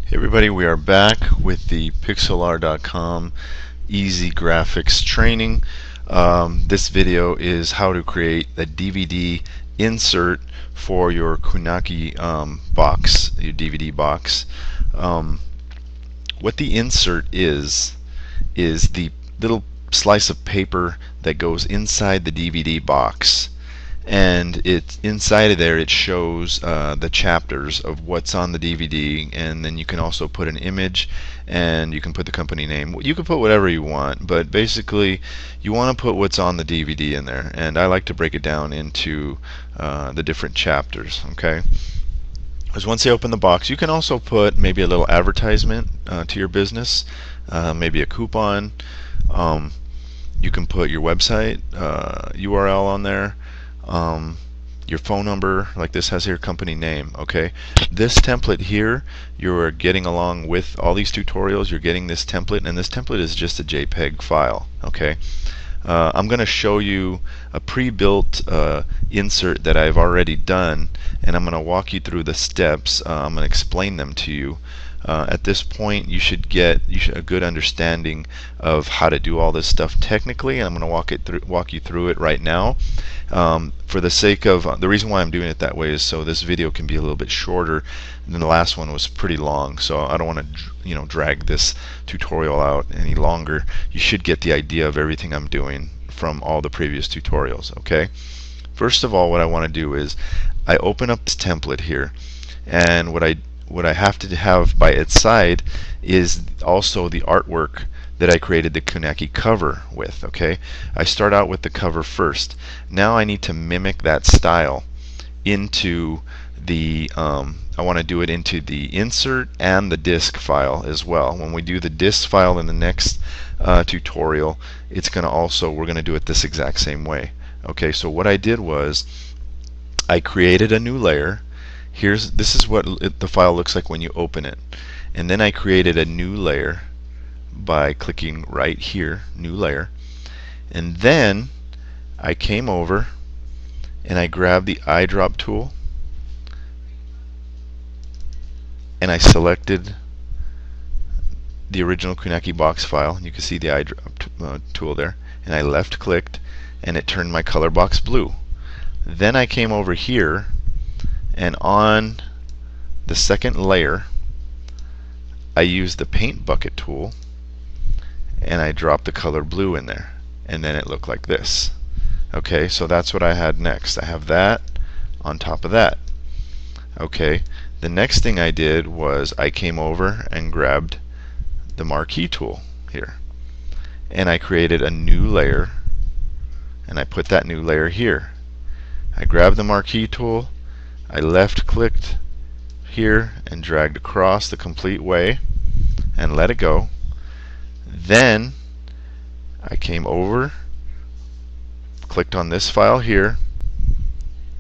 Hey everybody, we are back with the pixlr.com easy graphics training. This video is how to create a DVD insert for your Kunaki box, your DVD box. What the insert is the little slice of paper that goes inside the DVD box. And it's inside of there, it shows the chapters of what's on the DVD, and then you can also put an image and you can put the company name. You can put whatever you want, but basically you want to put what's on the DVD in there, and I like to break it down into the different chapters. Okay, because once they open the box, you can also put maybe a little advertisement to your business, maybe a coupon. You can put your website URL on there. Your phone number, like this has here, company name. Okay, this template here, you're getting along with all these tutorials, you're getting this template, and this template is just a JPEG file. Okay, I'm going to show you a pre-built insert that I've already done, and I'm going to walk you through the steps. I'm going to explain them to you. At this point, you should get a good understanding of how to do all this stuff technically, and I'm going to walk you through it right now. For the sake of the reason why I'm doing it that way is so this video can be a little bit shorter than the last one was pretty long. So I don't want to drag this tutorial out any longer. You should get the idea of everything I'm doing from all the previous tutorials. Okay. First of all, what I want to do is I open up this template here, and what I have to have by its side is also the artwork that I created the Kunaki cover with. Okay, I start out with the cover first. Now I need to mimic that style into the I want to do it into the insert and the disk file as well. When we do the disk file in the next tutorial, it's going to we're going to do it this exact same way. Okay, so what I did was I created a new layer. This is what the file looks like when you open it, and then I created a new layer by clicking right here, new layer, and then I came over and I grabbed the eyedrop tool and I selected the original Kunaki box file. You can see the eyedrop tool there, and I left clicked and it turned my color box blue. Then I came over here, and on the second layer I used the paint bucket tool and I dropped the color blue in there, and then it looked like this. Okay, so that's what I had next. I have that on top of that. Okay, the next thing I did was I came over and grabbed the marquee tool here, and I created a new layer, and I put that new layer here. I grabbed the marquee tool, I left clicked here and dragged across the complete way and let it go. Then I came over, clicked on this file here,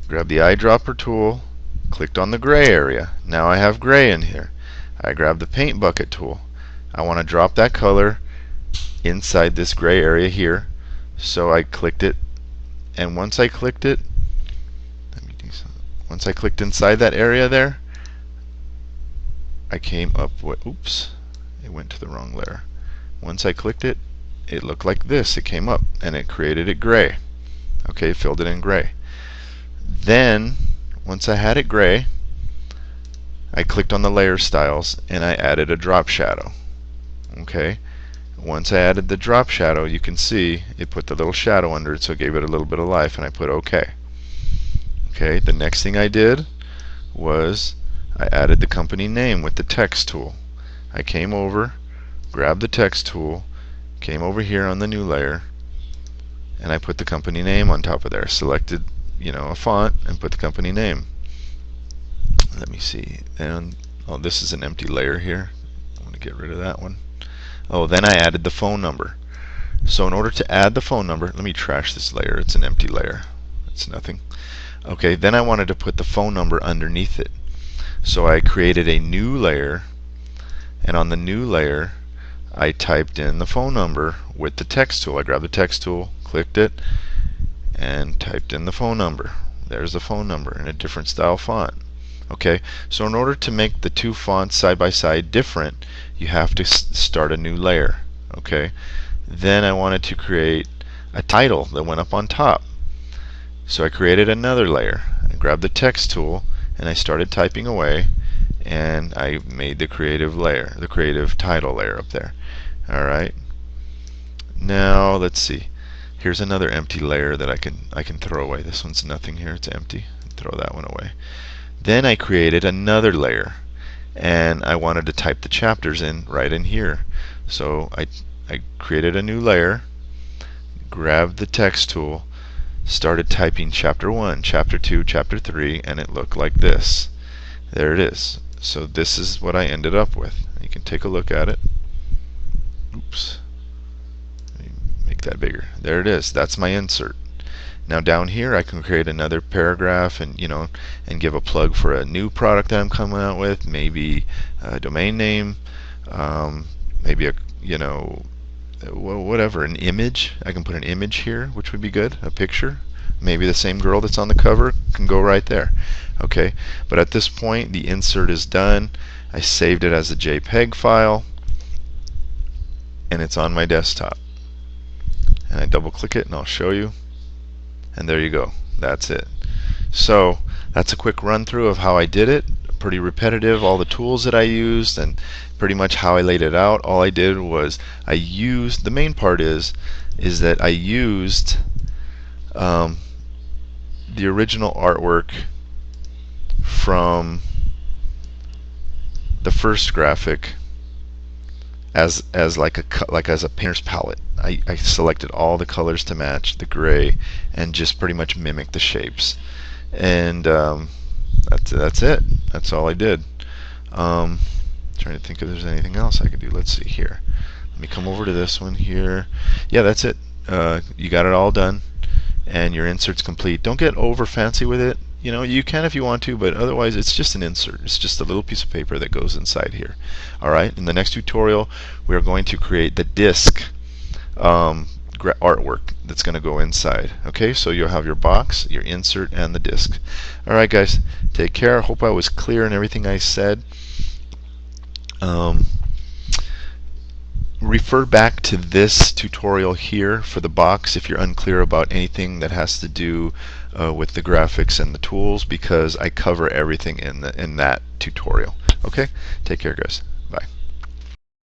grabbed the eyedropper tool, clicked on the gray area. Now I have gray in here. I grabbed the paint bucket tool. I want to drop that color inside this gray area here, so I clicked it, and once I clicked it, once I clicked inside that area there, I came up with, oops, it went to the wrong layer. Once I clicked it, it looked like this. It came up and it created it gray. Okay, filled it in gray. Then, once I had it gray, I clicked on the layer styles and I added a drop shadow. Okay, once I added the drop shadow, you can see it put the little shadow under it, so it gave it a little bit of life, and I put OK. Okay, the next thing I did was I added the company name with the text tool. I came over, grabbed the text tool, came over here on the new layer, and I put the company name on top of there. Selected, a font and put the company name. Let me see. And oh, this is an empty layer here. I want to get rid of that one. Oh, then I added the phone number. So in order to add the phone number, let me trash this layer. It's an empty layer. It's nothing. Okay, then I wanted to put the phone number underneath it. So I created a new layer, and on the new layer I typed in the phone number with the text tool. I grabbed the text tool, clicked it, and typed in the phone number. There's the phone number in a different style font. Okay, so in order to make the two fonts side by side different, you have to start a new layer. Okay, then I wanted to create a title that went up on top. So I created another layer. I grabbed the text tool and I started typing away, and I made the creative layer, the creative title layer up there. Alright. Now let's see. Here's another empty layer that I can throw away. This one's nothing here, it's empty. Throw that one away. Then I created another layer, and I wanted to type the chapters in right in here. So I created a new layer, grabbed the text tool, started typing chapter 1, chapter 2, chapter 3, and it looked like this. There it is. So this is what I ended up with. You can take a look at it. Oops. Let me make that bigger. There it is. That's my insert. Now down here I can create another paragraph and and give a plug for a new product that I'm coming out with, maybe a domain name, maybe a whatever, an image. I can put an image here, which would be good, a picture. Maybe the same girl that's on the cover can go right there. Okay, but at this point the insert is done. I saved it as a JPEG file and it's on my desktop. And I double click it and I'll show you. And there you go. That's it. So that's a quick run through of how I did it. Pretty repetitive, all the tools that I used and pretty much how I laid it out. All I did was I used, the main part is that I used the original artwork from the first graphic as like as a painter's palette. I selected all the colors to match the gray and just pretty much mimic the shapes, and that's it. That's all I did. Trying to think if there's anything else I could do. Let's see here. Let me come over to this one here. Yeah, that's it. You got it all done, and your insert's complete. Don't get over fancy with it. You can if you want to, but otherwise it's just an insert. It's just a little piece of paper that goes inside here. Alright, in the next tutorial we are going to create the disc artwork that's going to go inside. Okay, so you'll have your box, your insert, and the disc. Alright guys, take care. I hope I was clear in everything I said. Refer back to this tutorial here for the box if you're unclear about anything that has to do with the graphics and the tools, because I cover everything in that tutorial. Okay, take care guys.